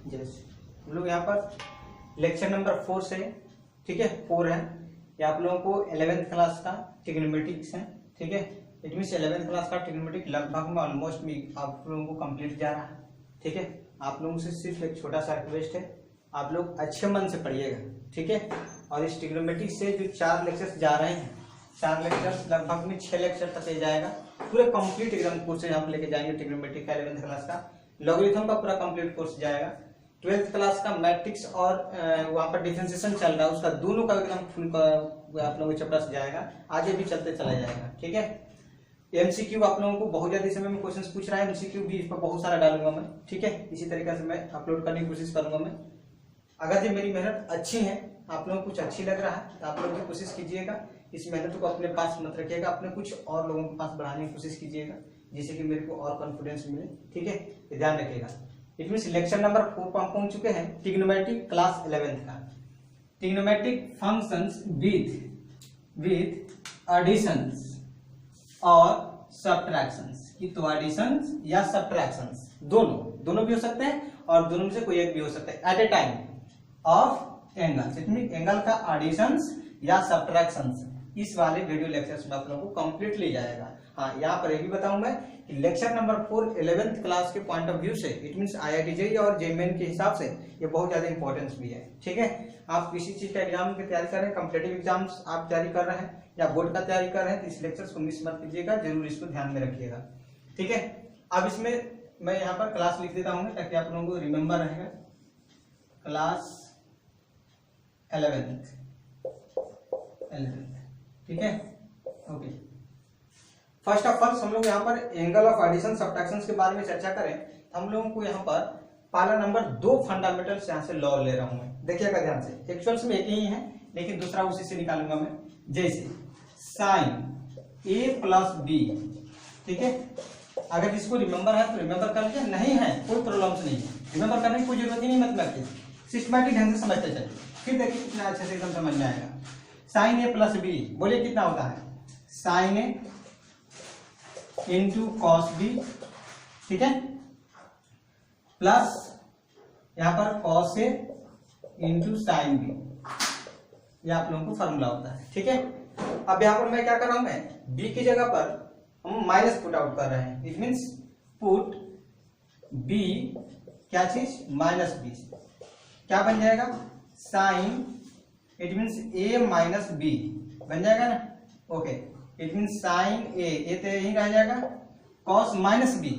जैसे हम लोग यहाँ पर लेक्चर नंबर 4 से, ठीक है 4 है, ये आप लोगों को 11th क्लास का ट्रिग्नोमेट्रिक्स है, ठीक है। इट मीन्स 11th क्लास का ट्रिग्नोमेट्रिक लगभग में ऑलमोस्ट में आप लोगों को कंप्लीट जा रहा है, ठीक है। आप लोगों से सिर्फ एक छोटा सा रिक्वेस्ट है, आप लोग अच्छे मन से पढ़िएगा, ठीक है। और इस ट्रिग्नोमेट्रिक से जो 4 लेक्चर्स जा रहे हैं, 4 लेक्चर्स लगभग में 6 लेक्चर तक ये जाएगा, पूरे कंप्लीट एकदम कोर्स यहाँ पे लेके जाएंगे। ट्रिग्नोमेट्रिक का 11th क्लास का लॉगरिथम का पूरा कंप्लीट कोर्स जाएगा। 12th क्लास का मैट्रिक्स और वहाँ पर डिफरेंशिएशन चल रहा है, उसका दोनों का एकदम फुल का आप लोगों को चैप्टर्स जाएगा, आगे भी चलते चला जाएगा, ठीक है। एमसीक्यू आप लोगों को बहुत ज्यादा समय में क्वेश्चंस पूछ रहा है, एमसीक्यू भी इस पर बहुत सारा डालूंगा मैं, ठीक है। इसी तरीके से मैं अपलोड करने की कोशिश करूंगा मैं। अगर जो मेरी मेहनत अच्छी है, आप लोगों को कुछ अच्छी लग रहा है, तो आप लोग भी कोशिश कीजिएगा, इस मेहनत को अपने पास मत रखिएगा, अपने कुछ और लोगों के पास बढ़ाने की कोशिश कीजिएगा, जिससे कि मेरे को और कॉन्फिडेंस मिले, ठीक है। ये ध्यान रखिएगा। इट मीन लेक्चर नंबर 4 पर हम पहुंच चुके हैं, ट्रिग्नोमेट्रिक क्लास 11th का। ट्रिग्नोमेट्रिक फंक्शंस विथ एडिशंस और सब्ट्रैक्शंस, की तो एडिशंस या सब्ट्रैक्शंस दोनों भी हो सकते हैं, और दोनों में से कोई एक भी हो सकता है at a time of angles. It mean angle का एडिशंस या सब्ट्रैक्शंस, इस वाले वीडियो लेक्चर्स में आप लोगों को कंप्लीटली जाएगा। हाँ, यहाँ पर ये भी बताऊं मैं कि लेक्चर नंबर 4 11th क्लास के पॉइंट ऑफ व्यू से, इट मीन IIT JEE और JEE के हिसाब से ये बहुत ज्यादा इंपॉर्टेंस भी है, ठीक है। आप किसी चीज का एग्जाम की तैयारी कर रहे हैं, कॉम्पिटेटिव एग्जाम्स आप तैयारी कर रहे हैं या बोर्ड का तैयारी कर रहे हैं, तो इस लेक्चर्स को मिस मत कीजिएगा, जरूर इसको ध्यान में रखिएगा, ठीक है। अब इसमें मैं यहाँ पर क्लास लिख देता हूँ ताकि आप लोगों को रिमेम्बर रहेगा। क्लास 11th, ठीक है, ओके। फर्स्ट ऑफ ऑल हम लोग यहाँ पर एंगल ऑफ एडिशन सब्ट्रैक्शन के बारे में चर्चा करें, हम लोगों को यहाँ पर पहला नंबर 2 फंडामेंटल्स यहाँ से लॉ ले रहा हूं मैं, देखिएगा ध्यान से। एक्चुअल्स में एक ही है, लेकिन दूसरा उसी से निकालूंगा मैं। जैसे साइन A प्लस B, ठीक है। अगर जिसको रिमेंबर है तो रिमेंबर कर लीजिए, नहीं है कोई प्रॉब्लम नहीं है, रिमेंबर करने की कोई जरूरत ही नहीं, मतलब सिस्टमैटिक ढंग से समझते चलिए, फिर देखिए कितना अच्छे से एकदम समझ में आएगा। साइन A प्लस B, बोलिए कितना होता है, sine A into cos B, ठीक है, प्लस यहाँ पर cos A into sine B, ये आप लोगों को फॉर्मूला होता है, ठीक है। अब यहाँ पर मैं क्या कर रहा हूं, मैं B की जगह पर हम माइनस पुट आउट कर रहे हैं। इट मीन्स पुट B क्या चीज माइनस B, क्या बन जाएगा sine, it means A minus B बन जाएगा ना, okay. It means sine A तो यही रह जाएगा, cos minus B,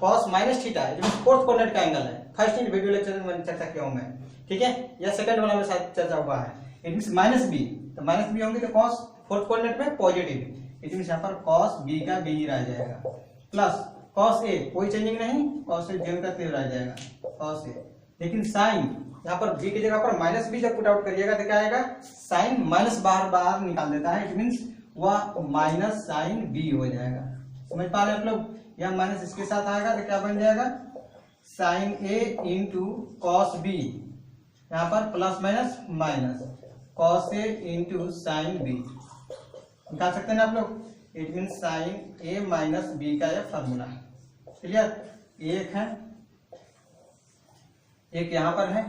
cos minus theta, it means fourth coordinate का एंगल है। फर्स्ट इन वीडियो लेक्चर में चर्चा किया हूं मैं, ठीक है, या सेकंड वाला में शायद चर्चा हुआ है। इट मीन्स माइनस B, तो माइनस B होंगे तो कॉस फोर्थ कोऑर्डिनेट में पॉजिटिव, इट मीन्स यहाँ पर कॉस B का B ही रह जाएगा, प्लस कॉस A कोई चेंजिंग नहीं, कॉस A जेल का तेल रह जाएगा कॉस A। लेकिन साइन यहाँ पर B की जगह पर माइनस B जब पुट आउट करिएगा तो क्या आएगा, साइन माइनस बाहर निकाल देता है, इट मीन्स वह माइनस साइन B हो जाएगा। समझ पा रहे आप लोग, यह माइनस इसके साथ आएगा तो क्या बन जाएगा, sine A into cos B, यहाँ पर plus minus minus cos A into sine B, निकाल सकते हैं ना आप लोग। It mean sine A minus B का यह फॉर्मूला, क्लियर। एक है, एक यहाँ पर है,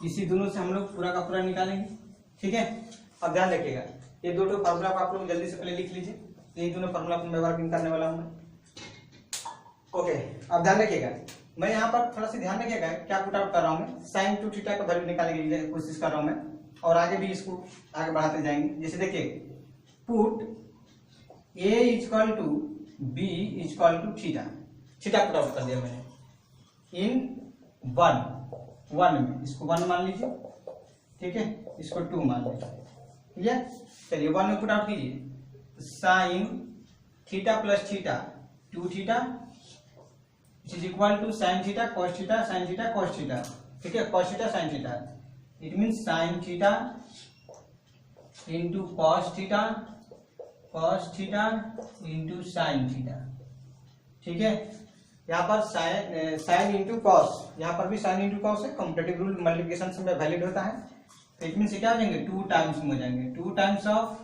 इसी दोनों से हम लोग पूरा का पूरा निकालेंगे, ठीक है। अब ध्यान रखिएगा, ये दो फार्मूला को आप लोग जल्दी से पहले लिख लीजिए, ये दोनों फार्मूला को मैं वर्किंग करने वाला हूँ, ओके। अब ध्यान रखिएगा, मैं यहाँ पर थोड़ा सा ध्यान रखिएगा क्या पुट आउट कर रहा हूँ मैं, साइन 2 थीटा का वैल्यू निकालने की कोशिश कर रहा हूँ मैं, और आगे भी इसको आगे बढ़ाते जाएंगे। जैसे देखिए put A equal to B equal to theta, theta put out कर दिया मैंने इन 1 में, इसको 1 मान लीजिए, ठीक है, इसको 2 मान लीजिए, क्लियर। चलिए 1 में पुट आउट कीजिए, sine theta plus theta 2 theta is equal to sine theta cos theta sine theta cos theta, ठीक है, cos theta sine theta, it means sine theta into cos theta into sine theta, ठीक है। यहाँ पर sine into cos, यहाँ पर भी sine into cos है, कॉम्पिटेटिव रूल मल्टीप्लिकेशन में वैलिड होता है, तो इट मीन्स क्या हो जाएंगे 2 टाइम्स में हो जाएंगे, 2 times of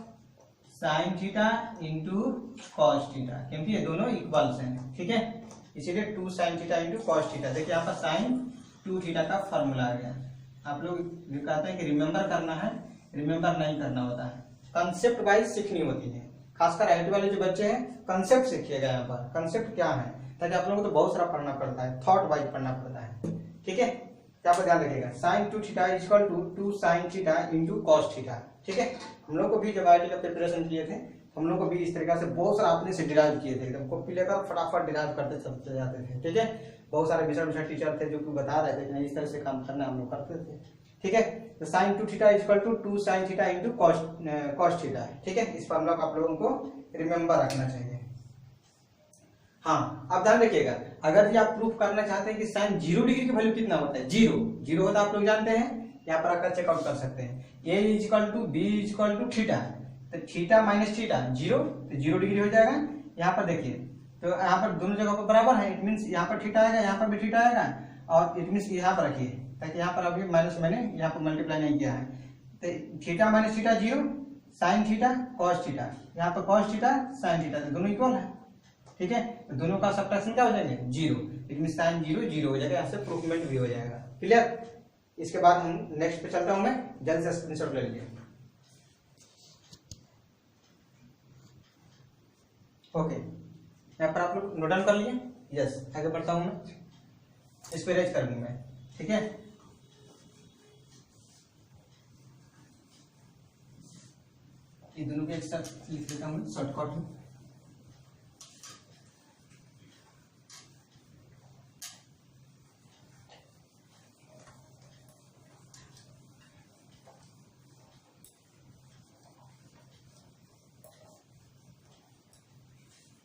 sine theta into cos theta, क्योंकि ये दोनों इक्वल्स हैं, ठीक है, इसीलिए 2 sine theta into cos theta. देखिए यहाँ पर साइन 2 थीटा का फॉर्मूला आ गया। आप लोग कहते हैं कि रिमेंबर करना है, रिमेंबर नहीं करना होता है, कंसेप्ट वाइज सीखनी होती है। खासकर आईटी वाले जो बच्चे हैं कंसेप्ट सीखिएगा। यहाँ पर कंसेप्ट क्या है, ताकि आप लोगों को तो बहुत सारा पढ़ना पड़ता है, थॉट वाइज पढ़ना पड़ता है। ठीक है, क्या पर ध्यान रखिएगा। Sine 2 theta is equal to 2 sine theta into cos theta. ठीक है, हम लोग को भी जब आईटी का प्रिपरेशन किए थे, हम लोग को भी इस तरीके से बहुत सारा अपने से डिराइव किए थे, एकदम कॉपी लेकर फटाफट डिराइव करते चलते जाते थे। ठीक है, बहुत सारे विषय टीचर थे जो कि बता रहे थे कि इस तरह से काम करना, हम लोग करते थे। ठीक है, तो sine 2 theta is equal to 2 sine theta into cos theta. ठीक है, इस फॉर्मूला को आप लोगों को रिमेंबर रखना चाहिए। हाँ, अब ध्यान रखिएगा, अगर ये आप प्रूफ करना चाहते हैं कि साइन 0 डिग्री की वैल्यू कितना होता है, 0 होता है, आप लोग जानते हैं, यहाँ पर आकर चेकआउट कर सकते हैं। A is equal to B is equal to theta, तो थीटा माइनस थीटा 0, तो 0 डिग्री हो जाएगा। यहाँ पर देखिए, तो यहाँ पर दोनों जगह पर बराबर है, इट मीन्स यहाँ पर थीटा आएगा, यहाँ पर भी थीटा आएगा, और इट मीन्स यहाँ पर रखिए, ताकि यहाँ पर अभी माइनस मैंने यहाँ पर मल्टीप्लाई नहीं किया है। तो theta minus theta 0, sign theta cos theta, यहाँ पर कॉस थीटा साइन थीटा, तो दोनों इक्वल है। ठीक है, तो दोनों का सबट्रैक्शन क्या हो जाएंगे, 0, इट मीन्स साइन 0 हो जाएगा, यहाँ से प्रूफमेंट भी हो जाएगा। क्लियर, इसके बाद हम नेक्स्ट पे चलता हूं, मैं जल्द से स्क्रीनशॉट ले लीजिए। ओके, यहाँ पर आप लोग नोट डाउन कर लिए। यस, आगे बढ़ता हूं मैं, इस पे रेज कर दूं मैं। ठीक है, ये दोनों के एक साथ लिख देता हूं शॉर्टकट में।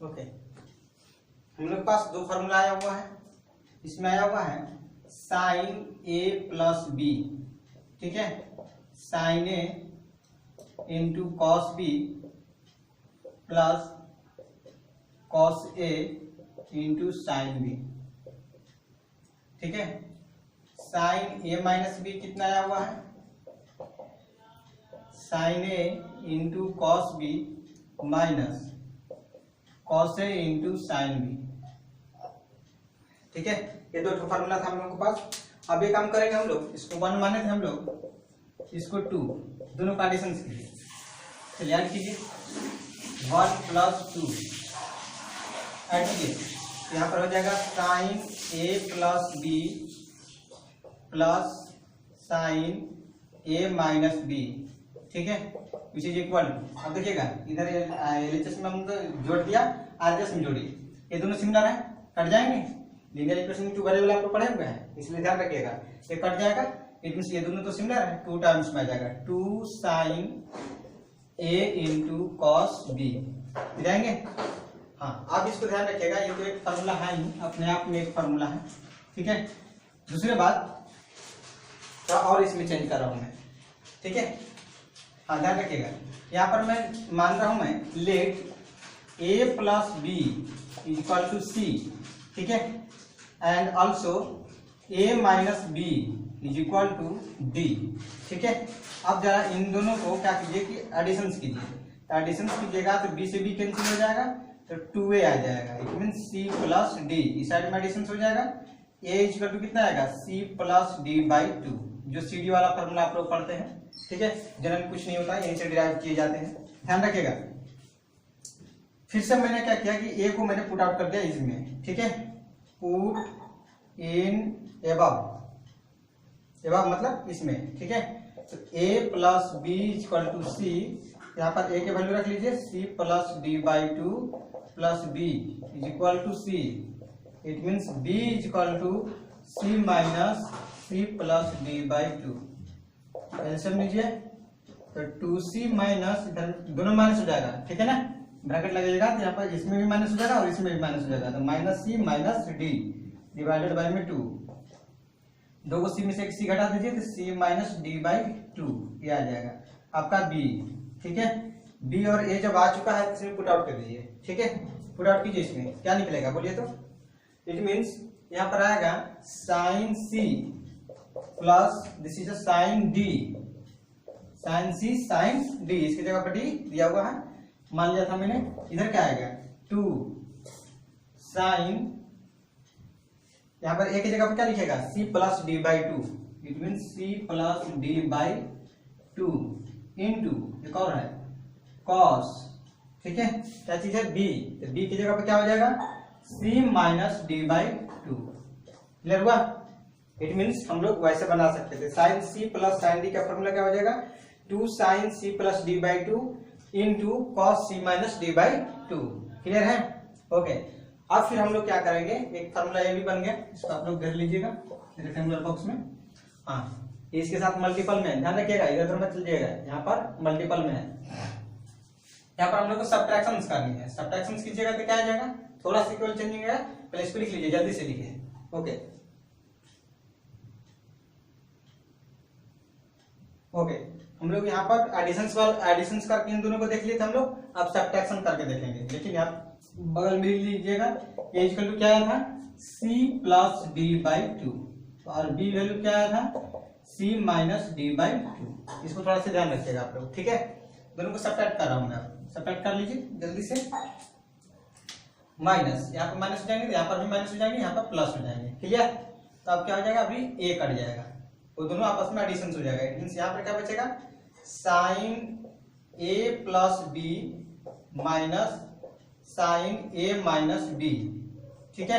ओके, हम लोग के पास दो फॉर्मूला आया हुआ है। इसमें आया हुआ है साइन ए प्लस बी। ठीक है, साइन ए into cos B plus cos ए इंटू साइन बी। ठीक है, साइन ए माइनस बी कितना आया हुआ है, साइन ए into cos B minus cos ए इंटू साइन बी। ठीक है, ये दो फॉर्मूला था हम लोगों के पास। अब ये काम करेंगे हम लोग, इसको 1 माने थे हम लोग, इसको 2, दोनों का एडिशन कीजिए। चलिए ऐड कीजिए, 1 प्लस 2 ऐड कीजिए, यहाँ पर हो जाएगा साइन ए प्लस बी प्लस साइन ए माइनस बी। ठीक है, विच इज इक्वल टू, अब देखिएगा इधर एलएचएस में हम जोड़ दिया, आरएचएस में जोड़िए, ये दोनों सिमिलर है, कट जाएंगे। लीनियर इक्वेशन में 2 वेरिएबल आप लोग पढ़े हुए हैं, इसलिए ध्यान रखिएगा, ये कट जाएगा, इट मींस ये दोनों तो सिमिलर है, 2 टाइम्स में आ जाएगा 2 साइन ए इंटू कॉस बी, जाएंगे। हाँ, आप इसको ध्यान रखिएगा, ये तो एक फॉर्मूला है ही, अपने आप में एक फॉर्मूला है। ठीक है, दूसरी बात थोड़ा और इसमें चेंज कर रहा हूं मैं। ठीक है, हाँ ध्यान रखिएगा, यहाँ पर मैं मान रहा हूं मैं let A plus B equal to C. ठीक है, and also A minus B is equal to D. ठीक है, अब जरा इन दोनों को क्या कीजिए कि एडिशन कीजिए, तो एडिशन कीजिएगा तो बी से बी कैंसिल हो जाएगा, तो 2a आ जाएगा, it mean c plus d, इस साइड में एडिशन हो जाएगा। ए इज इक्वल टू कितना आएगा, सी प्लस डी बाई 2, जो सी डी वाला फॉर्मूला आप लोग पढ़ते हैं। ठीक है, जनरल कुछ नहीं होता है, यहीं से डिराइव किए जाते हैं, ध्यान रखिएगा। फिर से मैंने क्या किया कि ए को मैंने पुट आउट कर दिया इसमें। ठीक है, पुट इन एबव, एबव मतलब इसमें। ठीक है, तो a plus B equal to c, यहाँ पर ए के वैल्यू रख लीजिए, c plus D by 2 plus b is equal to c, it means b is equal to c minus c plus D by 2। एल्सियम लीजिए, तो 2c माइनस, इधर दोनों माइनस हो जाएगा। ठीक है ना, ब्रैकेट लगेगा, तो यहाँ पर इसमें भी माइनस हो जाएगा और इसमें भी माइनस हो जाएगा, तो minus c minus d divided by में 2, 2 को सी में से एक सी घटा दीजिए, तो सी माइनस डी बाई 2, ये आ जाएगा आपका बी। ठीक है, बी और ए जब आ चुका है इसमें पुट आउट कर दीजिए। ठीक है, पुट आउट कीजिए, इसमें क्या निकलेगा बोलिए तो, इट मीन्स यहाँ पर आएगा sine C plus this is sine d, sine c sine d, इसकी जगह पर डी दिया हुआ है, मान लिया था मैंने। इधर क्या आएगा 2 साइन यहाँ पर ए की जगह पर क्या लिखेगा, सी plus D by two, it mean c plus D by two into एक और है कॉस, ठीक है, क्या चीज है बी, तो बी की जगह पर क्या हो जाएगा सी minus D by two. Clear हुआ? इट मीन्स हम लोग वैसे बना सकते थे, साइन सी प्लस साइन डी का फॉर्मूला क्या हो जाएगा, two sine C plus D by two into cos C minus D by two. Clear है? ओके, अब फिर हम लोग क्या करेंगे, एक फॉर्मूला ये भी बन गया, इसको आप लोग घेर लीजिएगा रेक्टेंगुलर बॉक्स में। हाँ, इसके साथ मल्टीपल में ध्यान रखिएगा, इधर उधर मत चलिएगा, यहाँ पर मल्टीपल में है, यहाँ पर हम लोग को सब्ट्रैक्शंस करनी है। सब्ट्रैक्शंस कीजिएगा तो क्या आ जाएगा, थोड़ा सा इक्वल चेंजिंग है, पहले इसको लिख लीजिए, जल्दी से लिखिए। ओके ओके, हम लोग यहाँ पर एडिशंस करके इन दोनों को देख लिए थे हम लोग, अब सब्ट्रैक्शन करके देखेंगे। लेकिन आप बगल में लिख लीजिएगा, ए इक्वल टू क्या आया था, c plus D by two, और बी वैल्यू क्या आया था, c minus D by two. इसको थोड़ा सा ध्यान रखिएगा आप लोग, ठीक है। दोनों को सब्ट्रैक्ट कर रहा हूं मैं, सब्ट्रैक्ट कर लीजिए जल्दी से। माइनस, यहाँ पर माइनस हो जाएंगे, यहाँ पर भी माइनस हो जाएंगे, यहाँ पर प्लस हो जाएंगे। क्लियर? तो अब क्या हो जाएगा, अभी ए कट जाएगा, वो दोनों आपस में एडिशन हो जाएगा। इट मींस यहाँ पर क्या बचेगा, साइन ए प्लस बी माइनस साइन ए माइनस बी, ठीक है,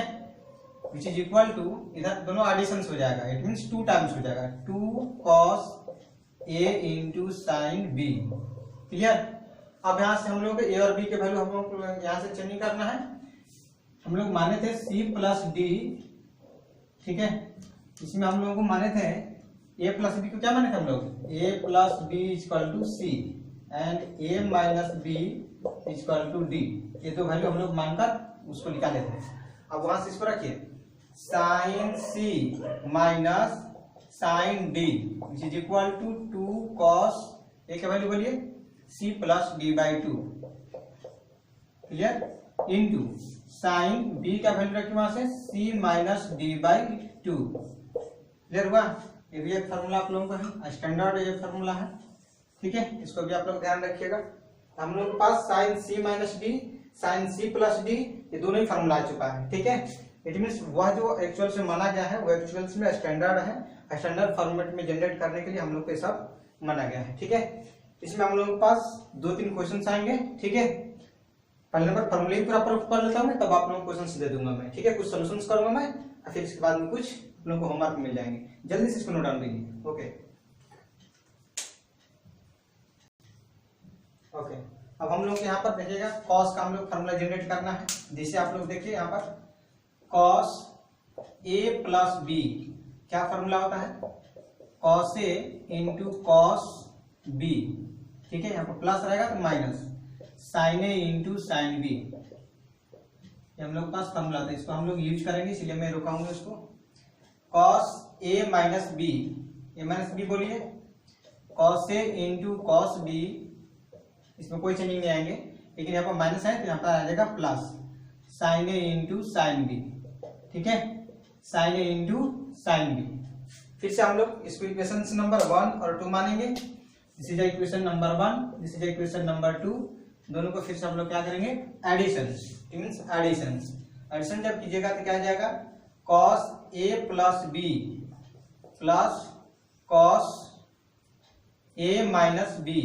विच इज इक्वल टू, इधर दोनों एडिशन हो जाएगा, इट मींस टू टाइम्स हो जाएगा, टू कॉस ए इंटू साइन बी। क्लियर? अब यहां से हम लोग ए और बी के वैल्यू हम लोग यहां से चेंजिंग करना है। हम लोग माने थे सी प्लस डी, ठीक है, इसमें हम लोगों को माने थे ए प्लस बी को क्या माने थे हम लोग, A plus B equal to C and A minus B equal to D. ये दो वैल्यू हम लोग मानकर उसको निकाले थे। अब वहां से इसको रखिए, sine C minus sine D which is equal to two cos A का वैल्यू बोलिए C plus D by two. Clear? Into sine B का वैल्यू रखिए वहां से C minus D by two. Clear हुआ? ये भी एक फॉर्मूला आप लोगों का है, स्टैंडर्ड ये फॉर्मूला है, ठीक है, इसको भी आप लोग ध्यान रखिएगा। हम लोग के पास sine C minus D, sine सी प्लस डी, ये दोनों ही फॉर्मूला आ चुका है, ठीक है। इट मींस वह जो एक्चुअल से माना गया है वो एक्चुअल में स्टैंडर्ड है, स्टैंडर्ड फॉर्मेट में जनरेट करने के लिए हम लोग को सब माना गया है, ठीक है। इसमें हम लोगों के पास 2-3 क्वेश्चन आएंगे, ठीक है। पहले नंबर फॉर्मूले ही पूरा पढ़ लेता हूँ, तब आप लोगों को क्वेश्चन दे दूंगा मैं, ठीक है, कुछ सोल्यूशंस करूंगा मैं, और फिर इसके बाद में कुछ लोगों को होमवर्क मिल जाएंगे। जल्दी से इसको नोट डाउन कीजिए। ओके ओके, अब हम लोग यहाँ पर देखिएगा कॉस का हम लोग फॉर्मूला जनरेट करना है, जिसे आप लोग देखिए यहाँ पर कॉस ए प्लस बी, क्या फॉर्मूला होता है, cos A into cos b, ठीक है, यहाँ पर प्लस रहेगा तो माइनस साइन ए इंटू साइन बी, हम लोग पास फॉर्मूला था, इसको हम लोग यूज करेंगे, इसलिए मैं रुकाऊंगा इसको। कॉस ए माइनस बी बोलिए, cos A into cos B, इसमें कोई चेंजिंग नहीं आएंगे, लेकिन यहाँ पर माइनस है तो यहाँ पर आ जाएगा प्लस साइन ए इंटू साइन बी, ठीक है, साइन ए इंटू साइन बी। फिर से हम लोग इसको इक्वेशन नंबर 1 और 2 मानेंगे, this is equation number 1, this is equation number 2, दोनों को फिर से हम लोग क्या करेंगे, एडिशन, मींस एडिशन जब कीजिएगा तो क्या आ जाएगा, cos a plus b plus cos A minus B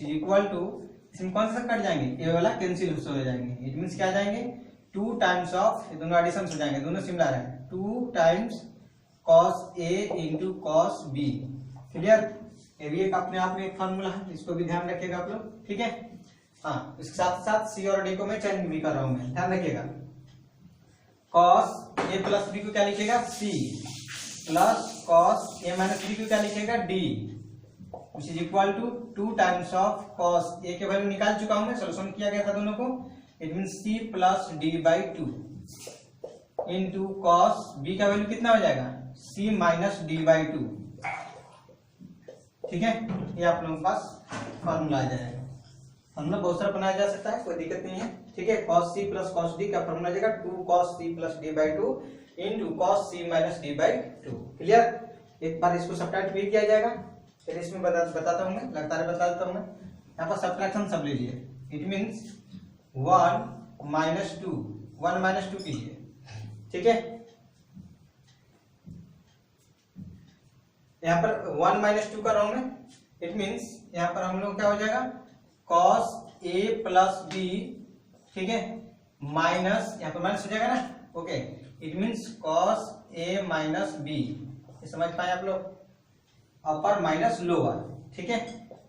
equal to, इसमें कौन सा कट जाएंगे, ए वाला कैंसिल हो जाएंगे, इट मींस क्या आ जाएंगे 2 टाइम्स ऑफ, ये दोनों एडिशन हो जाएंगे, दोनों सिमिलर है, 2 times cos A into cos B. Clear? ये भी एक अपने आप में एक फॉर्मूला है, इसको भी ध्यान रखिएगा आप लोग, ठीक है। हाँ, इसके साथ साथ सी और डी को मैं चेंज भी कर रहा हूं, मैं ध्यान रखिएगा। कॉस ए प्लस बी को क्या लिखेगा, सी प्लस कॉस ए माइनस बी को क्या लिखेगा, D, which is equal to 2 times of cos A के वैल्यू निकाल चुका हूं मैं, सोल्यूशन किया गया था दोनों को, it mean c plus D by two into cos b का वैल्यू कितना हो जाएगा, सी माइनस डी बाई टू, ठीक है। ये आप लोगों के पास फॉर्मूला आ जाएगा, फॉर्मूला बहुत सारा बनाया जा सकता है, कोई दिक्कत नहीं है, ठीक है। cos c plus cos d का फॉर्मूला आ जाएगा 2 cos c plus d by 2 into cos c minus d by 2। Clear? एक बार इसको सब्ट्रैक्ट भी किया जाएगा, फिर इसमें बताता हूँ मैं, लगातार बता देता हूँ मैं। यहाँ पर सब्ट्रैक्शन सब लीजिए, इट मीन्स 1 माइनस 2 कीजिए, ठीक है, यहाँ पर 1 माइनस 2 कर रहा हूं मैं, इट मीन्स यहाँ पर हम लोग क्या हो जाएगा cos a प्लस बी, ठीक है, माइनस यहाँ पर माइनस हो जाएगा ना, okay, it means cos a minus b, समझ पाए आप लोग, अपर माइनस लोअर, ठीक है,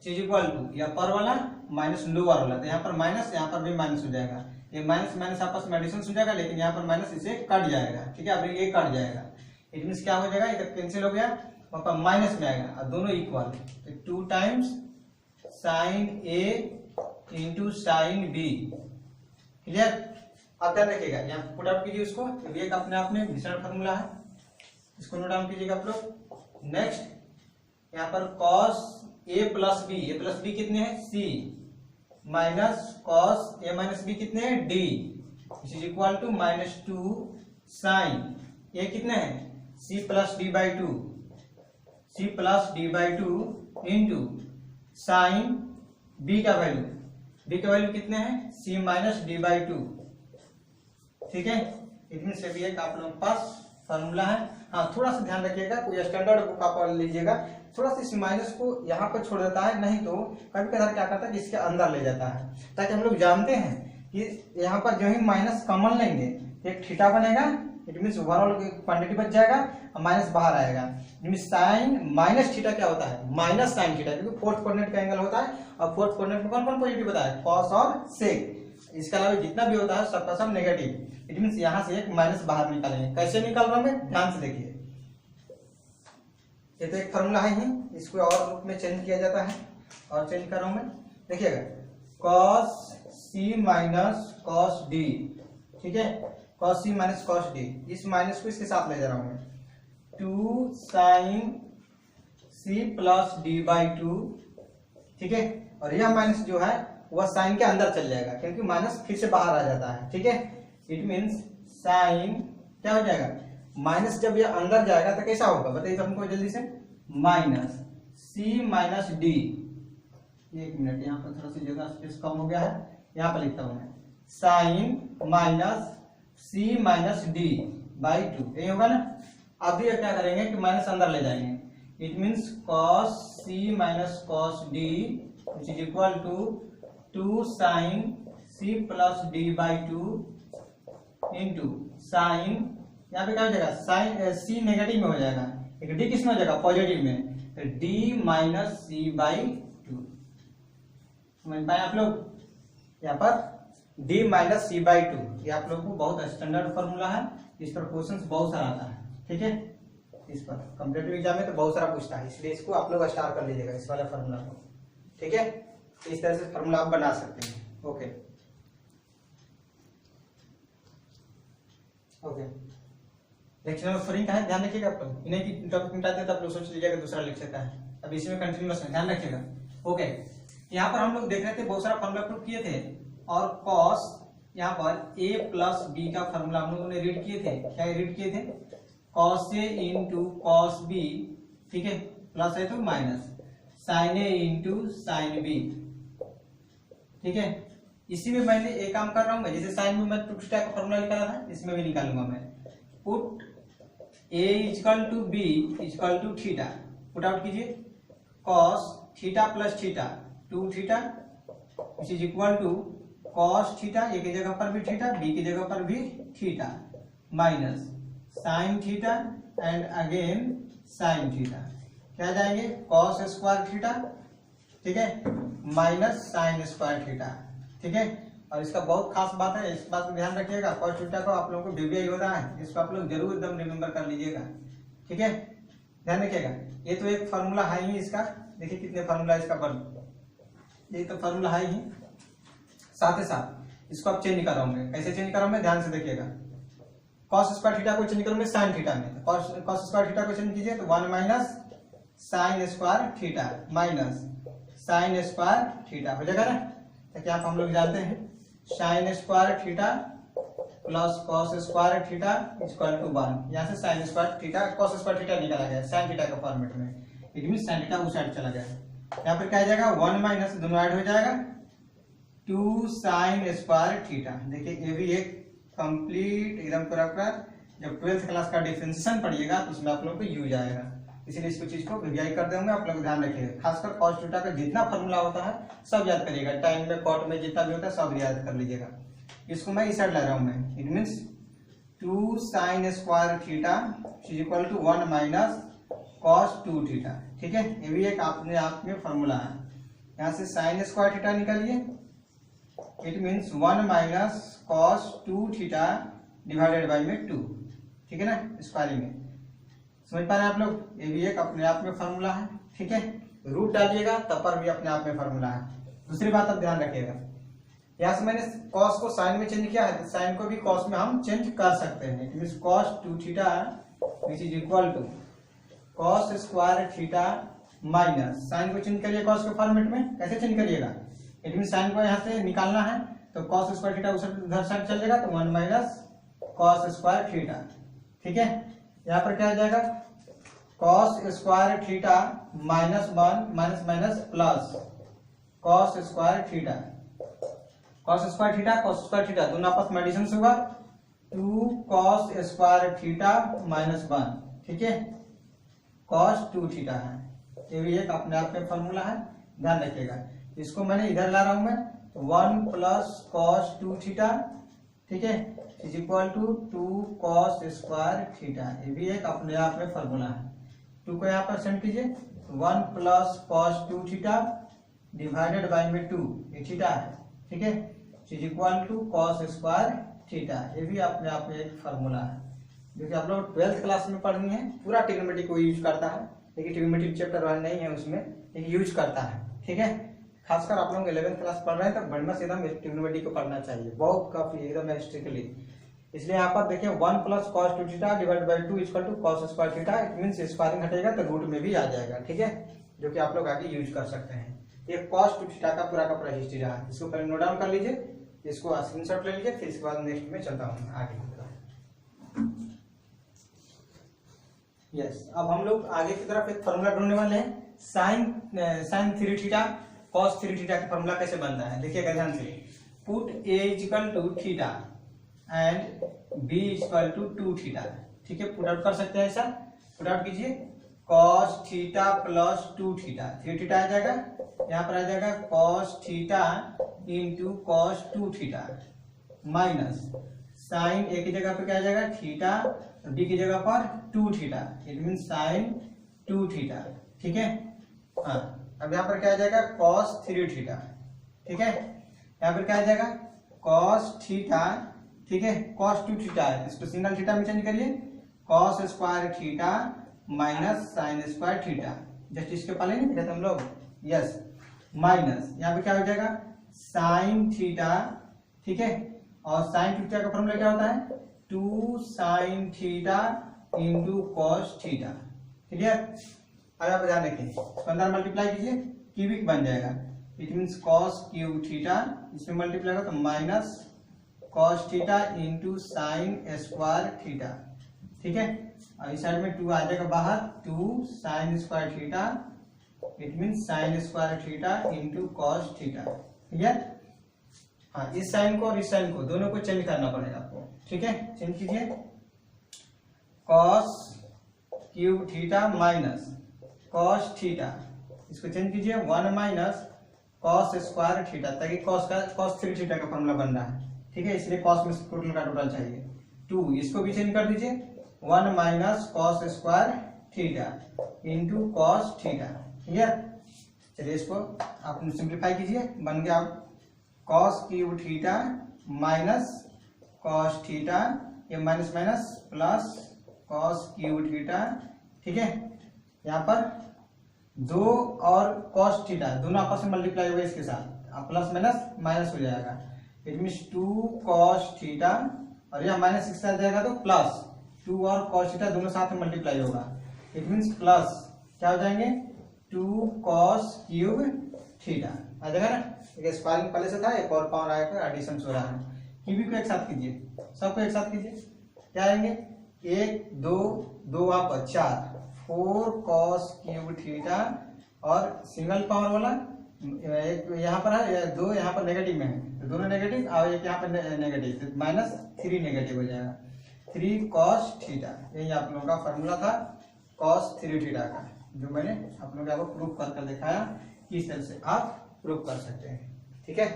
चीज इक्वल टू या अपर वाला माइनस लोअर वाला, तो यहाँ पर माइनस, यहाँ पर भी माइनस हो जाएगा, ये माइनस माइनस आपस में एडिशन हो जाएगा, लेकिन यहाँ पर माइनस इसे कट जाएगा, ठीक है, अब ये कट जाएगा, इट मीन्स क्या हो जाएगा, इधर कैंसिल हो गया, वहां पर माइनस में आएगा और दोनों इक्वल, तो 2 टाइम्स साइन ए इंटू साइन बी, क्लियर। अब ध्यान रखिएगा, यहाँ पुट आउट कीजिए उसको, ये एक अपने आप में विशेष फार्मूला है, इसको नोट डाउन कीजिएगा आप लोग। नेक्स्ट यहाँ पर cos a plus b, a plus b कितने हैं c, minus cos a minus b कितने हैं d, is equal to -2 sine ये कितने हैं c plus D by two, c plus D by two into sine b का value कितने हैं c minus D by two, ठीक है, इतने से भी एक आप लोगों के पास फॉर्मूला है। हाँ, थोड़ा सा ध्यान रखिएगा, कोई स्टैंडर्ड बुक आप लीजिएगा, थोड़ा सा इस माइनस को यहाँ पर छोड़ देता है, नहीं तो कभी कभार क्या करता है कि इसके अंदर ले जाता है, ताकि हम लोग जानते हैं कि यहाँ पर जो ही माइनस कॉमन लेंगे एक थीटा बनेगा, इट मीन ओवरऑल क्वांटिटी बच जाएगा और माइनस बाहर आएगा, साइन माइनस थीटा क्या होता है माइनस साइन थीटा, क्योंकि फोर्थ कोऑर्डिनेट का एंगल होता है और फोर्थ कोऑर्डिनेट में कौन कौन पॉजिटिव होता है कॉस और सेक, इसके अलावा जितना भी होता है सबका सब नेगेटिव, इट मीन यहाँ से एक माइनस बाहर निकालेंगे, कैसे निकाल रहा हूं ध्यान से देखिए, ये तो एक फॉर्मूला है ही, इसको और रूप में चेंज किया जाता है और चेंज कर रहा हूं मैं, देखिएगा cos c minus cos d, ठीक है, cos c minus cos d, इस माइनस को इसके साथ ले जा रहा हूं मैं, 2 sine c plus D by two, ठीक है, और यह माइनस जो है वह साइन के अंदर चल जाएगा, क्योंकि माइनस फिर से बाहर आ जाता है, ठीक है, इट मीन्स साइन क्या हो जाएगा, माइनस जब ये अंदर जाएगा तो कैसा होगा बताइए तो हमको जल्दी से, माइनस c माइनस डी, एक मिनट यहाँ पर थोड़ा सा ज्यादा स्पेस कम हो गया है, यहाँ पर लिखता हूं मैं, sine minus c minus D by two, यही होगा ना। अब ये क्या करेंगे कि माइनस अंदर ले जाएंगे, it means cos c minus cos d which is equal to 2 sin c plus d by two into sign, यहाँ पे क्या हो जाएगा साइन c नेगेटिव में हो जाएगा, एक d किस में हो जाएगा पॉजिटिव में, तो d minus c by two, समझ पाए आप लोग, यहाँ पर d minus c by two, ये आप लोग को बहुत स्टैंडर्ड फॉर्मूला है, इस पर क्वेश्चंस बहुत सारा आता है, ठीक है, इस पर कॉम्पिटिटिव एग्जाम में तो बहुत सारा पूछता है, इसलिए इसको आप लोग स्टार कर लीजिएगा इस वाला फॉर्मूला को, ठीक है, इस तरह से फॉर्मूला आप बना सकते हैं, ओके ओके। लेक्चर नंबर 4 का है, ध्यान रखिएगा आप लोग, इन्हें की टॉपिक मिटाते हैं तो आप लोग सोच लीजिएगा दूसरा लेक्चर का है, अब इसी में कंटिन्यूअस है, ध्यान रखिएगा, ओके। यहाँ पर हम लोग देख रहे थे बहुत सारा फॉर्मूला प्रूव किए थे, और कॉस यहाँ पर a प्लस बी का फॉर्मूला हम लोगों ने रीड किए थे, क्या रीड किए थे, cos a into cos b, ठीक है, प्लस है तो minus sine a into sine B, ठीक है, इसी में मैंने एक काम कर रहा हूं मैं, जैसे साइन में मैं टू थीटा का फॉर्मूला निकाला था, इसमें भी निकालूंगा मैं, put a equal to b equal to theta, put out कीजिए, cos theta plus theta 2 theta which is equal to cos theta, A की जगह पर भी थीटा, बी की जगह पर भी theta, minus sine theta and again sine theta, क्या जाएंगे cos स्क्वायर थीटा, ठीक है, माइनस साइन स्क्वायर थीटा, ठीक है, और इसका बहुत खास बात है, इस बात को ध्यान रखिएगा, cos थीटा को आप लोगों को डीवीआई हो रहा है, इसको आप लोग जरूर एकदम रिमेम्बर कर लीजिएगा, ठीक है, ध्यान रखिएगा, ये तो एक फॉर्मूला है ही इसका, देखिए कितने फॉर्मूला इसका बन, ये तो फॉर्मूला है ही, साथ ही साथ इसको आप चेंज कर रहा हूँ, कैसे चेंज कर रहा हूँ मैं, ध्यान से देखिएगा, cos स्क्वायर थीटा को चेंज करूँ मैं साइन थीटा में, cos स्क्वायर थीटा को चेंज कीजिए तो 1 minus sine square theta minus sine square theta हो जाएगा ना, तो क्या हम लोग जानते हैं sine square theta plus cos square theta equal to 1, यहाँ से sine square theta cos square theta निकाला गया साइन थीटा का फॉर्मेट में, इट मीन साइन थीटा उस साइड चला गया, यहाँ पर क्या आ जाएगा 1 माइनस दोनों ऐड हो जाएगा 2 साइन स्क्वायर थीटा, देखिए ये भी एक कंप्लीट एकदम प्रॉपर, जब 12th क्लास का डिफरेंशिएशन पढ़िएगा तो उसमें आप लोगों को यूज आएगा, इसलिए इसको चीज को वीआई कर दूंगा, आप लोग ध्यान रखिएगा। खासकर कॉस थीटा का जितना फॉर्मूला होता है सब याद करिएगा, टाइम में कॉट में जितना भी होता है सब याद कर लीजिएगा। इसको मैं इस साइड ला रहा हूँ मैं, it means 2 sin square theta is equal to 1 minus cos 2 theta. ठीक है, ये भी एक अपने आप में फॉर्मूला है। यहाँ से साइन स्क्वायर थीटा निकालिए, it means 1 minus cos 2 theta divided by में 2। ठीक है ना, स्क्वायरिंग में समझ पा रहे हैं आप लोग, ये भी एक अपने आप में फॉर्मूला है। ठीक है, रूट डालिएगा तब पर भी अपने आप में फॉर्मूला है। दूसरी बात अब ध्यान रखिएगा, यहाँ से मैंने कॉस को साइन में चेंज किया है, तो साइन को भी कॉस में हम चेंज कर सकते हैं। It means cos 2 theta which is equal to cos square theta minus sine को चेंज करिए कॉस के फॉर्मेट में। कैसे चेंज करिएगा, इट मीन साइन को यहाँ से निकालना है तो कॉस स्क्वायर थीटा उधर साइड चल जाएगा, तो 1 माइनस कॉस स्क्वायर थीटा। ठीक है, यहाँ पर क्या आ जाएगा, cos square theta minus 1 minus minus plus cos square theta. Cos square theta दोनों आपस में एडिशन से हुआ, 2 कॉस स्क्वायर थीटा माइनस 1। ठीक है, कॉस 2 थीटा है, ये भी एक अपने आप में फॉर्मूला है, ध्यान रखिएगा। इसको मैंने इधर ला रहा हूं मैं, 1 प्लस कॉस 2 थीटा, ठीक है, is equal to 2 cos square theta. ये भी एक अपने आप में फॉर्मूला है। 2 को यहाँ पर सेंड कीजिए, 1 plus cos 2 theta divided by में 2, ये थीटा है। ठीक है, is equal to cos square theta. ये भी अपने आप में एक फॉर्मूला है, जो कि आप लोग 12th क्लास में पढ़नी है। पूरा ट्रिग्नोमेट्री को यूज करता है, लेकिन ट्रिग्नोमेट्री चैप्टर 1 नहीं है उसमें, लेकिन यूज करता है। ठीक है, खासकर आप लोग 11th क्लास पढ़ रहे हैं तो बढ़िया से एकदम ट्रिग्नोमेट्री को पढ़ना चाहिए, बहुत काफी एकदम स्ट्रिक्टली। इसलिए यहाँ पर देखिए 1 plus cos 2 theta divided by 2 equal to cos square theta. It means squaring हटेगा तो रूट में भी आ जाएगा। ठीक है, जो कि आप लोग आगे यूज कर सकते हैं। ये कॉस 2 थीटा का पूरा हिस्ट्री रहा, इसको पहले नोट डाउन कर लीजिए, इसको स्क्रीनशॉट ले लीजिए, फिर इसके बाद नेक्स्ट में चलता हूँ आगे की तरफ। यस, अब हम लोग आगे की तरफ एक फॉर्मूला ढूंढने वाले हैं, साइन 3 थीटा कॉस 3 थीटा का फॉर्मूला कैसे बनता है देखिएगा ध्यान से। Put A equal to theta and B equal to 2 theta. ठीक है, पुट आउट कर सकते हैं ऐसा, पुट आउट कीजिए, cos theta plus 2 theta, 3 theta आ जाएगा, यहाँ पर आ जाएगा cos theta into cos 2 theta minus sine A की जगह पर क्या आ जाएगा थीटा, बी की जगह पर 2 theta, it mean sign 2 theta. ठीक है, हाँ, अब यहाँ पर क्या आ जाएगा कॉस 3 थीटा। ठीक है, यहाँ पर क्या आ जाएगा कॉस थीटा, ठीक है, कॉस 2 थीटा है, इसको सिंगल थीटा में चेंज करिए, cos square theta minus sine square theta. Just इसके पहले नहीं कहते हम लोग, यस, माइनस यहाँ पे क्या हो जाएगा साइन थीटा। ठीक है, और साइन थीटा का फॉर्मूला क्या होता है 2 sine theta into cos theta. ठीक है, अब आप ध्यान रखिए, इसको अंदर मल्टीप्लाई कीजिए, क्यूबिक बन जाएगा, it means cos cube theta, इसमें मल्टीप्लाई होगा तो minus cos theta into sign square theta. ठीक है, और इस साइड में 2 आ जाएगा बाहर, 2 sine square theta, it means sign square theta into cos theta. ठीक है, हाँ, इस साइन को और इस साइन को दोनों को चेंज करना पड़ेगा आपको। ठीक है, चेंज कीजिए, cos cube theta minus cos theta, इसको चेंज कीजिए 1 माइनस कॉस स्क्वायर थीटा, ताकि कॉस 3 थीटा का फॉर्मूला बन रहा है। ठीक है, इसलिए कॉस में टोटल का टोटल चाहिए 2, इसको भी चेंज कर दीजिए 1 minus cos square theta into cos theta. ठीक है, चलिए इसको आप सिंप्लीफाई कीजिए, बन गया cos cube theta minus cos theta, ये minus minus plus cos cube theta. ठीक है, यहाँ पर 2 और कॉस थीटा दोनों आपस में मल्टीप्लाई होगा, इसके साथ अब प्लस माइनस माइनस हो जाएगा, इट मीन्स 2 कॉस थीटा, और यह माइनस इसके साथ जाएगा तो प्लस 2 और कॉस थीटा दोनों साथ में मल्टीप्लाई होगा, इट मीन्स प्लस क्या हो जाएंगे 2 कॉस क्यूब थीटा आ जाएगा ना। एक स्क्वायरिंग पहले से था, एक और पावर आएगा, एडिशन हो रहा है, क्यूबिक को एक साथ कीजिए, सबको एक साथ कीजिए, क्या आएंगे 1 2 2 आप 4 कॉस क्यूब थीटा, और सिंगल पावर वाला एक यहाँ पर है, 2 यहाँ पर नेगेटिव में है, तो दोनों नेगेटिव, और एक यहाँ पर नेगेटिव, तो माइनस 3 नेगेटिव हो जाएगा, 3 कॉस थीटा। यही आप लोगों का फॉर्मूला था, cos 3 थीटा का, जो मैंने आप लोगों को यहाँ पर प्रूफ कर दिखाया कि इस तरह से आप प्रूफ कर सकते हैं। ठीक है,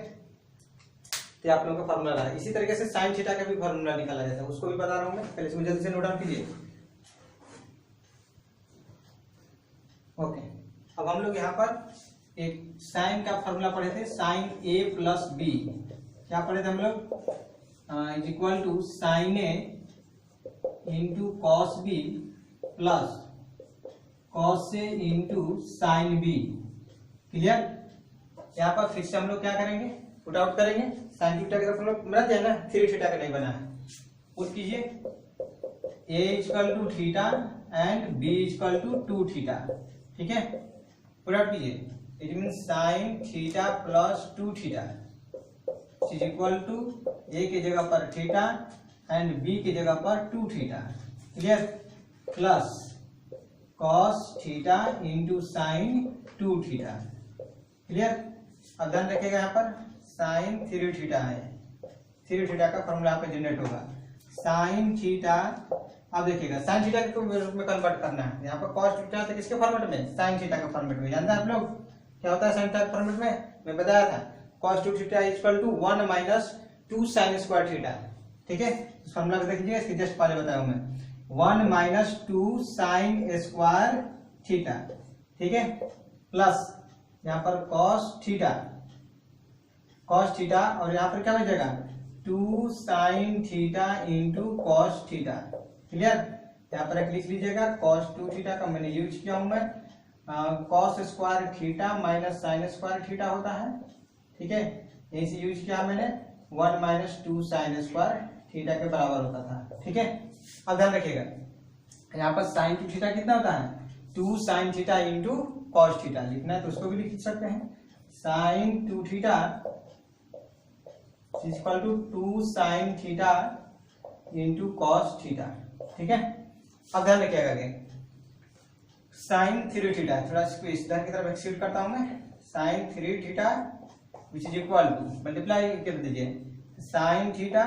तो आप लोगों का फॉर्मूला रहा है। इसी तरीके से साइन थीटा का भी फॉर्मूला निकाला जाता है, उसको भी बता रहा हूं मैं, पहले इसको जल्दी से नोट डाउन कीजिए। ओके, अब हम लोग यहाँ पर एक साइन का फॉर्मूला पढ़े थे, साइन ए प्लस बी। क्या पढ़े थे हम लोग? Is equal to sine A into cos B plus cos A into sine b. Clear? यहाँ पर फिर से हम लोग क्या करेंगे, पुट आउट करेंगे। साइन थीटा की तरफ हम लोग बना दिया ना, 3 थीटा का नहीं बना है। पुट कीजिए, a equal to theta and b equal to 2 theta. ठीक है, पुट आउट कीजिए, it mean sine theta plus 2 theta is equal to a की जगह पर थीटा एंड b की जगह पर 2 theta. Clear? Plus cos theta into sign 2 theta. Clear? अब ध्यान रखिएगा, यहाँ पर साइन 3 थीटा है, 3 थीटा का फॉर्मूला यहाँ पे जनरेट होगा। साइन थीटा, अब देखिएगा साइन थीटा को रूप में कन्वर्ट करना है। यहाँ पर कॉस थीटा तो किसके फॉर्मेट में? साइन थीटा का फॉर्मेट में। जानते हैं आप लोग क्या होता है साइन थीटा के फॉर्मेट में? मैं बताया था, cos 2 थीटा equal to 1 minus 2 sine square theta. ठीक है, इस फॉर्मूला को देखिए, इसके जस्ट पहले बताया मैं, 1 माइनस 2 साइन स्क्वायर थीटा। ठीक है, प्लस यहाँ पर cos थीटा और यहाँ पर क्या बचेगा? 2 sine theta into cos theta. Clear? यहाँ पर एक लिख लीजिएगा, cos 2 थीटा का मैंने यूज किया हूं मैं, cos square theta minus sine square theta होता है। ठीक है, यही से यूज किया मैंने, 1 माइनस 2 साइन स्क्वायर थीटा के बराबर होता था। ठीक है, अब ध्यान रखिएगा, यहाँ पर साइन 2 थीटा कितना होता है? 2 sine theta into cos theta. लिखना है तो उसको भी लिख सकते हैं, sine 2 theta is equal to 2 sine theta into cos theta. ठीक है, अब ध्यान रखिएगा आगे, साइन 3 थीटा, थोड़ा इसको इस तरह की तरफ एक्सक्यूट करता हूं मैं, sine 3 theta which is equal to, multiply कर दीजिए, साइन थीटा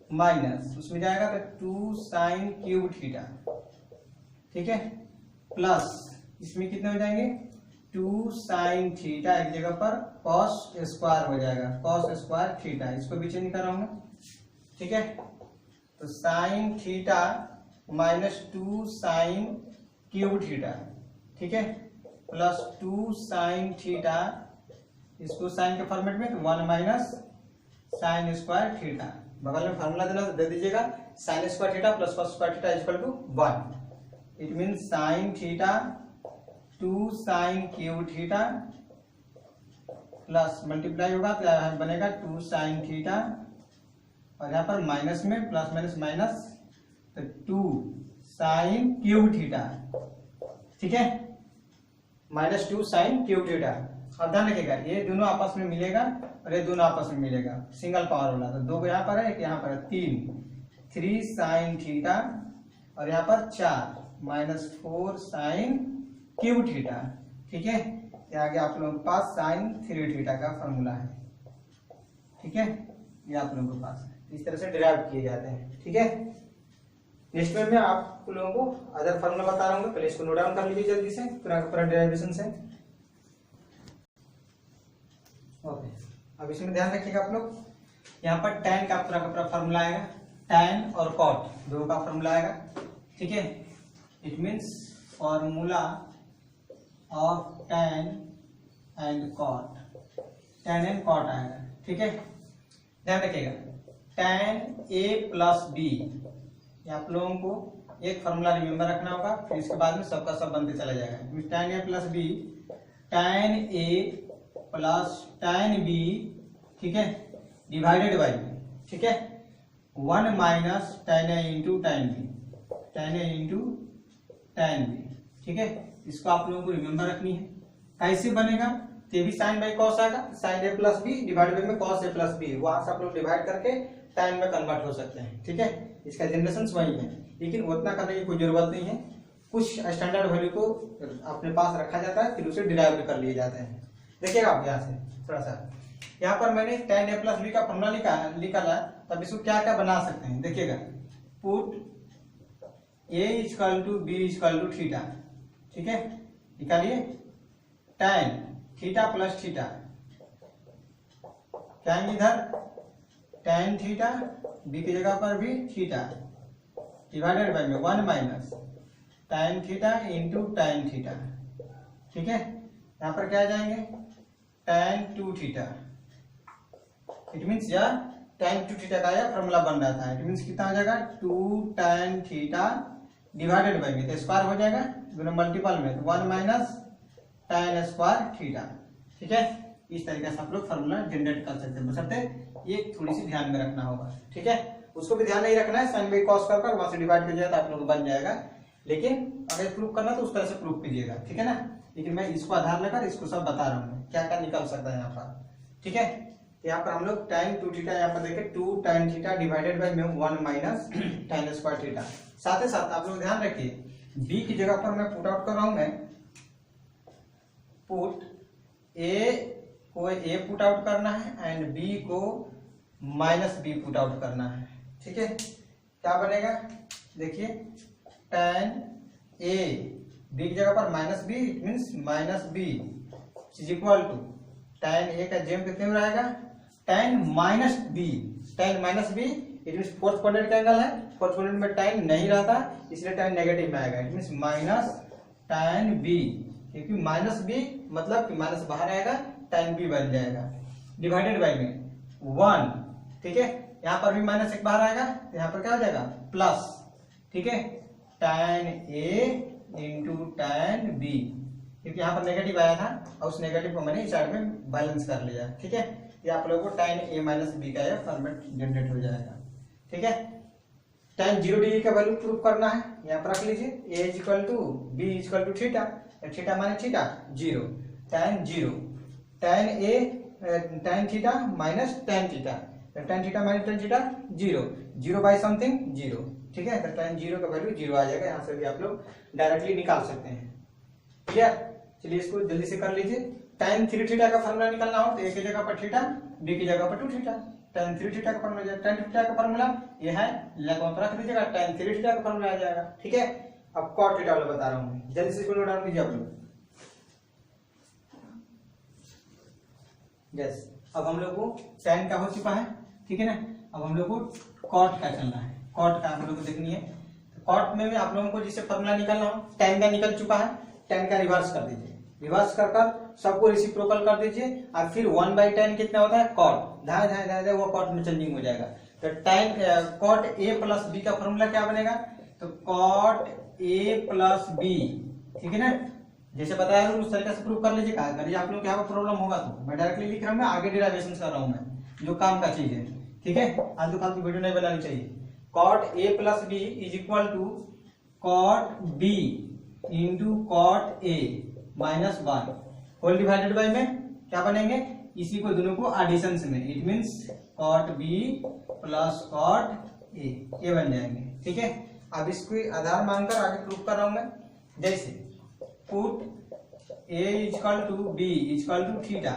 माइनस उसमें जाएगा तो 2 साइन क्यूब थीटा। ठीक है, प्लस इसमें कितने हो जाएंगे? 2 साइन थीटा, एक जगह पर कॉस स्क्वायर हो जाएगा, कॉस स्क्वायर थीटा, इसको भी चेंज कर रहा हूं मैं। ठीक है, तो sine theta minus 2 sine cube theta. ठीक है, प्लस 2 साइन थीटा, इसको साइन के फॉर्मेट में, तो 1 माइनस साइन स्क्वायर थीटा। बगल में फॉर्मूला देना तो दे दीजिएगा, sine square theta plus cos square theta equal to 1। It mean sine theta 2 sine cube theta plus multiply होगा तो बनेगा 2 साइन थीटा, और यहाँ पर माइनस में प्लस माइनस माइनस, तो 2 साइन क्यूब थीटा। ठीक है, माइनस 2 साइन क्यूब थीटा। अब ध्यान रखिएगा, ये दोनों आपस में मिलेगा और ये दोनों आपस में मिलेगा, सिंगल पावर वाला, तो 2 यहाँ पर है, एक यहाँ पर है, 3 साइन थीटा, और यहाँ पर 4 माइनस 4 साइन क्यूब थीटा। ठीक है, ये आगे आप लोगों के पास साइन 3 थीटा का फॉर्मूला है। ठीक है, ये आप लोगों के पास है, इस तरह से डिराइव किए जाते हैं। ठीक है, नेक्स्ट में मैं आप लोगों को अदर फॉर्मूला बता रहा हूँ, पहले इसको नोट डाउन कर लीजिए जल्दी से, पूरा डेरिवेशन से। ओके, अब इसमें ध्यान रखिएगा आप लोग, यहाँ पर tan का पूरा फॉर्मूला आएगा, tan और cot दोनों का फॉर्मूला आएगा। ठीक है, it means formula of tan and cot, tan and cot आएगा। ठीक है, ध्यान रखिएगा, tan a प्लस b, आप लोगों को एक फॉर्मूला रिमेम्बर रखना होगा, फिर इसके बाद में सबका सब बनते चला जाएगा। tan a plus b, tan a plus tan b, ठीक है, डिवाइडेड बाई, ठीक है, 1 minus tan a into tan b, tan a into tan b। ठीक है, इसको आप लोगों को रिमेम्बर रखनी है। कैसे बनेगा? तो ये भी साइन बाई कॉस आएगा, sine a plus b divide by में कॉस a प्लस बी, वहां से आप लोग डिवाइड करके टाइम में कन्वर्ट हो सकते हैं। ठीक है, इसका जनरेशन वही है, लेकिन उतना करने की कोई जरूरत नहीं है। कुछ स्टैंडर्ड वैल्यू को अपने पास रखा जाता है, फिर उसे डिराइव कर लिए जाते हैं। देखिएगा आप यहाँ से थोड़ा सा, यहाँ पर मैंने tan a प्लस बी का फॉर्मूला निकाला, तब इसको क्या क्या बना सकते हैं। देखिएगा, put a equal to b equal to theta, ठीक है। निकालिए tan थीटा प्लस थीटा, क्या है इधर tan थीटा, बी की जगह पर भी थीटा, डिवाइडेड बाय में 1 minus tan theta into tan theta, ठीक है। यहाँ पर क्या आ जाएंगे tan 2 थीटा, इट मीन्स यह tan 2 थीटा का यह फॉर्मूला बन रहा था। इट मीन्स कितना हो जाएगा 2 tan थीटा डिवाइडेड बाय में, तो स्क्वायर हो जाएगा दोनों मल्टीपल में, तो 1 माइनस tan स्क्वायर थीटा, ठीक है। इस तरीके से आप लोग फॉर्मूला जनरेट कर सकते हैं, बशर्ते ये थोड़ी सी ध्यान में रखना होगा, ठीक है। उसको भी ध्यान नहीं रखना है, साइन बाई कॉस कर वहां से डिवाइड कीजिएगा तो आप लोग बन जाएगा, लेकिन अगर प्रूफ करना तो उस तरह से प्रूफ कीजिएगा, ठीक है ना। लेकिन मैं इसको आधार लेकर इसको सब बता रहा हूँ क्या क्या निकल सकता है यहाँ पर, ठीक है। यहाँ पर हम लोग tan 2 थीटा यहाँ पर देखें 2 tan थीटा डिवाइडेड बाय में 1 माइनस tan स्क्वायर थीटा। साथ ही साथ आप लोग ध्यान रखिए b की जगह पर मैं पुट आउट कर रहा हूं, मैं पुट a को a पुट आउट करना है एंड b को माइनस b पुट आउट करना है, ठीक है। क्या बनेगा देखिए tan a b की जगह पर minus b, it means minus b is equal to tan a का जेम कितने में रहेगा tan minus b, tan minus b it means fourth quadrant का एंगल है, फोर्थ क्वाड्रेंट में tan नहीं रहता इसलिए tan नेगेटिव में आएगा, it means minus tan b, क्योंकि माइनस b मतलब कि माइनस बाहर आएगा tan b बन जाएगा, डिवाइडेड बाय में 1, ठीक है। यहाँ पर भी माइनस 1 बाहर आएगा तो यहाँ पर क्या हो जाएगा प्लस, ठीक है, tan a into tan b, क्योंकि यहाँ पर नेगेटिव आया था और उस नेगेटिव को मैंने इस साइड में बैलेंस कर लिया, ठीक है। ये आप लोगों को tan a माइनस b का यह फॉर्मेट जनरेट हो जाएगा, ठीक है। tan 0 डिग्री का वैल्यू प्रूफ करना है, यहाँ पर रख लीजिए a equal to b equal to theta, theta माने theta 0, tan 0 tan a tan theta minus tan theta, tan theta minus tan theta 0, 0 by something 0, ठीक है। तो tan 0 का वैल्यू 0 आ जाएगा, यहाँ से भी आप लोग डायरेक्टली निकाल सकते हैं, क्लियर। चलिए इसको जल्दी से कर लीजिए। tan 3 थीटा का फॉर्मूला निकालना हो तो a की जगह पर थीटा, b की जगह पर 2 थीटा, tan 3 थीटा का फॉर्मूला, tan थीटा का फॉर्मूला ये है, लेकिन रख दीजिएगा tan 3 थीटा का फॉर्मूला आ जाएगा, ठीक है। अब cot थीटा वाला बता रहा हूँ, जल्दी से इसको नोट डाउन कीजिए आप लोग। यस, अब हम लोग को tan का हो चुका है, ठीक है ना। अब हम लोग को cot का चलना है, cot का हम लोग को देखनी है। cot में भी आप लोगों को जिससे फॉर्मूला निकालना हो, tan का निकल चुका है, tan का रिवर्स कर दीजिए, रिवर्स कर सबको रेसिप्रोकल कर दीजिए, और फिर 1/tan कितना होता है cot, धाए धाए धाए धाए वो cot में चेंजिंग हो जाएगा। तो tan cot a plus b का फॉर्मूला क्या बनेगा, तो cot a प्लस b, ठीक है ना। जैसे बताया उस तरीके से प्रूव कर लीजिएगा। अगर आप लोग क्या प्रॉब्लम होगा तो मैं डायरेक्टली लिख रहा हूँ, मैं आगे डिराइवेशन कर रहा हूँ, मैं जो काम का चीज है, ठीक है। आलतू फालतू वीडियो नहीं बनानी चाहिए। cot a plus b is equal to cot b into cot a minus 1 whole divided by में क्या बनेंगे, इसी को दोनों को एडिशन में, it means cot b plus cot a, ये बन जाएंगे, ठीक है। अब इसको आधार मानकर आगे प्रूफ कर रहा हूं मैं। जैसे put a equal to b equal to theta,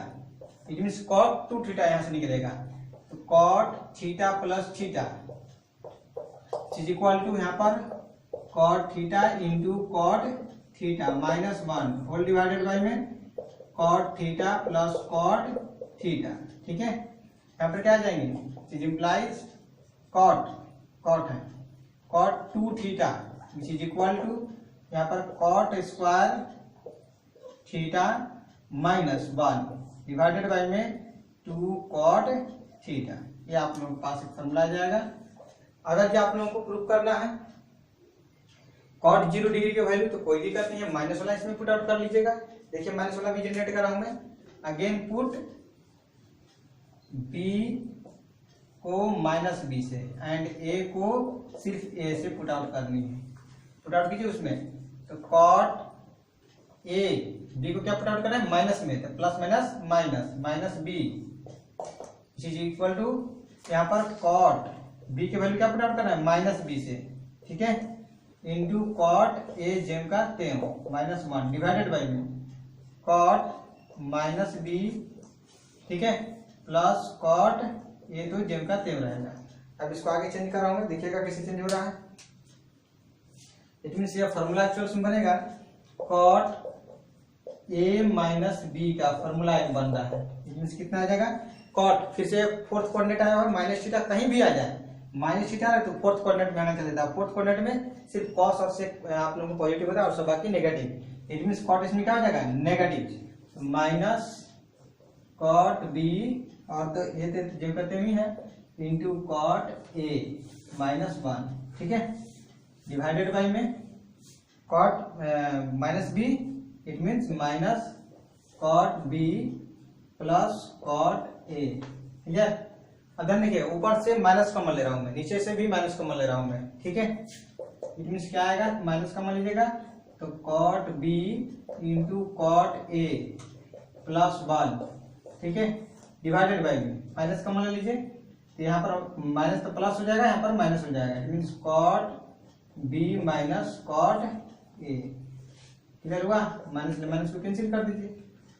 it means cot 2 theta यहां से निकलेगा, तो cot theta plus theta is equal to यहाँ पर cot theta into cot theta minus 1 whole divided by में cot theta plus cot theta, ठीक है। यहाँ पर क्या आ जाएंगे, इज इम्प्लाइज cot है cot 2 theta which is equal to यहाँ पर cot square theta minus 1 divided by में 2 cot थीटा, ये आप लोगों के पास एक फॉर्मूला आ जाएगा। अगर जो आप लोगों को प्रूफ करना है cot 0 डिग्री के वैल्यू तो कोई दिक्कत नहीं है, माइनस वाला इसमें पुट आउट कर लीजिएगा। देखिए माइनस वाला भी जनरेट कर रहा हूं मैं, अगेन पुट b को माइनस b से एंड a को सिर्फ a से पुट आउट करनी है, पुट आउट कीजिए उसमें, तो cot a b को क्या पुट आउट करना है माइनस में, तो plus minus minus minus b is equal to यहाँ पर cot b के वैल्यू क्या पुट आउट करना है माइनस b से, ठीक है, इंटू cot a जेम का 10 माइनस 1 डिवाइडेड बाई में cot माइनस b, ठीक है, प्लस cot a तो जेम का 10 रहेगा। अब इसको आगे चेंज कर रहा हूं मैं, देखिएगा कैसे चेंज हो रहा है। इट मीन्स ये फॉर्मूला एक्चुअल में बनेगा कॉट ए माइनस बी का फॉर्मूला एक बन रहा है। इट मीन्स कितना आ जाएगा कॉट, फिर से फोर्थ कोऑर्डिनेट आया और माइनस थीटा कहीं भी आ जाए, माइनस थीटा है तो फोर्थ कोऑर्डिनेट में आना चलेगा। फोर्थ कोऑर्डिनेट में सिर्फ कॉस और सेक आप लोगों को पॉजिटिव होता है और सब बाकी नेगेटिव। इट मीन्स कॉट इसमें क्या हो जाएगा नेगेटिव, माइनस कॉट बी और तो ये जो कहते हुए है इंटू कॉट ए माइनस 1, ठीक है, डिवाइडेड बाई में cot minus b, it means minus cot b plus cot a, ठीक है। अब ध्यान देखिए ऊपर से माइनस कॉमन ले रहा हूं मैं, नीचे से भी माइनस कॉमन ले रहा हूं मैं, ठीक है। इट मीन्स क्या आएगा माइनस कॉमन लीजिएगा तो कॉट बी इंटू कॉट ए प्लस 1, ठीक है, डिवाइडेड बाई में माइनस कॉमन ले लीजिए तो यहाँ पर माइनस तो प्लस हो जाएगा, यहाँ पर माइनस हो जाएगा। It means cot B minus cot A, clear हुआ। माइनस माइनस को कैंसिल कर दीजिए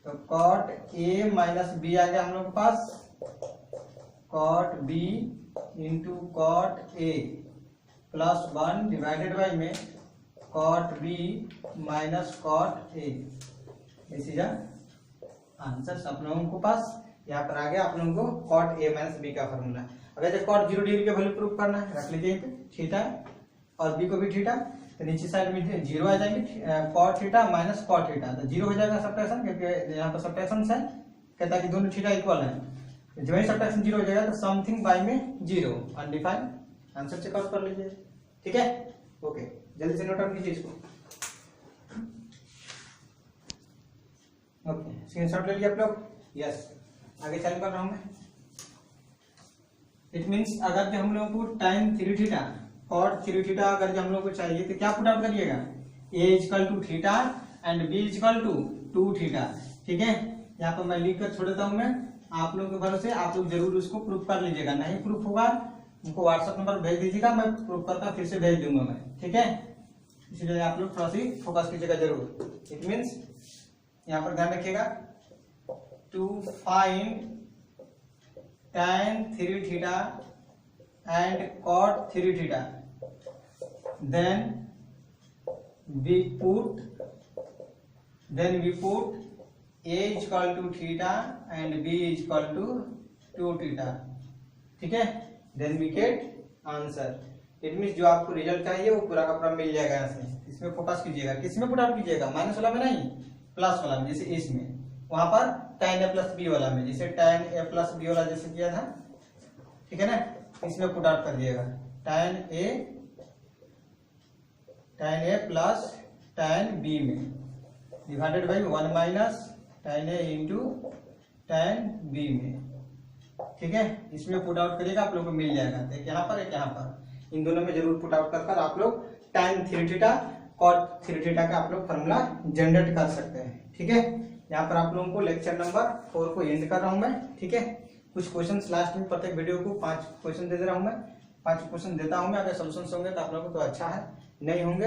तो कॉट ए माइनस बी आ गया हम लोग के पास, cot B into cot A plus 1 divided by में cot B minus cot A. This is answer आप लोगों को पास यहाँ पर आ गया आप लोगों को कॉट ए माइनस बी का फॉर्मूला। अगर कॉट 0 डिग्री का वैल्यू प्रूव करना है रख लीजिए थीटा और बी को भी थीटा, तो नीचे साइड में 0 आ जाएंगे, cot theta minus cot theta तो 0 हो जाएगा सब्ट्रैक्शन, क्योंकि यहाँ पर सब्ट्रैक्शन है, कहता है कि दोनों थीटा इक्वल है। जो ही सब्ट्रैक्शन 0 हो जाएगा तो समथिंग बाय में 0 अनडिफाइंड, आंसर चेकआउट कर लीजिए, ठीक है। ओके जल्दी से नोट डाउन कीजिए इसको। ओके स्क्रीनशॉट ले लिया आप लोग, यस आगे चल कर रहा हूं मैं। इट मीन्स अगर जो हम लोगों को टाइम 3 थीटा और 3 थीटा अगर जो हम लोग को चाहिए तो क्या पुट आउट करिएगा, a equal to theta and b equal to 2 theta, ठीक है। यहाँ पर मैं लिख कर छोड़ देता हूँ मैं, आप लोगों के भरोसे आप लोग जरूर उसको प्रूफ कर लीजिएगा, नहीं प्रूफ होगा उनको व्हाट्सएप नंबर भेज दीजिएगा, मैं प्रूफ करके फिर से भेज दूंगा मैं, ठीक है। इसलिए आप लोग थोड़ा सी फोकस कीजिएगा जरूर। इट मीन्स यहाँ पर ध्यान रखिएगा to find tan 3 theta and cot 3 theta, then we put a is equal to theta and b is equal to 2 theta, ठीक है। then we get answer। It means जो आपको रिजल्ट चाहिए वो पूरा का पूरा मिल जाएगा यहाँ से। इसमें फोकस कीजिएगा, किसमें पुट आउट कीजिएगा, माइनस वाला में नहीं प्लस वाला में, जैसे इसमें वहां पर tan a प्लस बी वाला में, जैसे tan a प्लस बी वाला जैसे किया था, ठीक है ना, इसमें पुट आउट कर दिएगा tan a plus tan b में divided by 1 minus tan a into tan b में, ठीक है। इसमें पुट आउट करिएगा आप लोग को मिल जाएगा, एक यहाँ पर एक यहाँ पर, इन दोनों में जरूर पुट आउट कर आप लोग tan 3 थीटा cot 3 थीटा का आप लोग फॉर्मूला जनरेट कर सकते हैं, ठीक है। यहाँ पर आप लोगों को लेक्चर नंबर 4 को एंड कर रहा हूं मैं, ठीक है। कुछ क्वेश्चंस लास्ट में प्रत्येक वीडियो को 5 क्वेश्चन दे रहा हूं मैं, 5 क्वेश्चन देता हूं मैं, अगर सॉल्यूशंस होंगे तो आप लोगों को तो अच्छा है, नहीं होंगे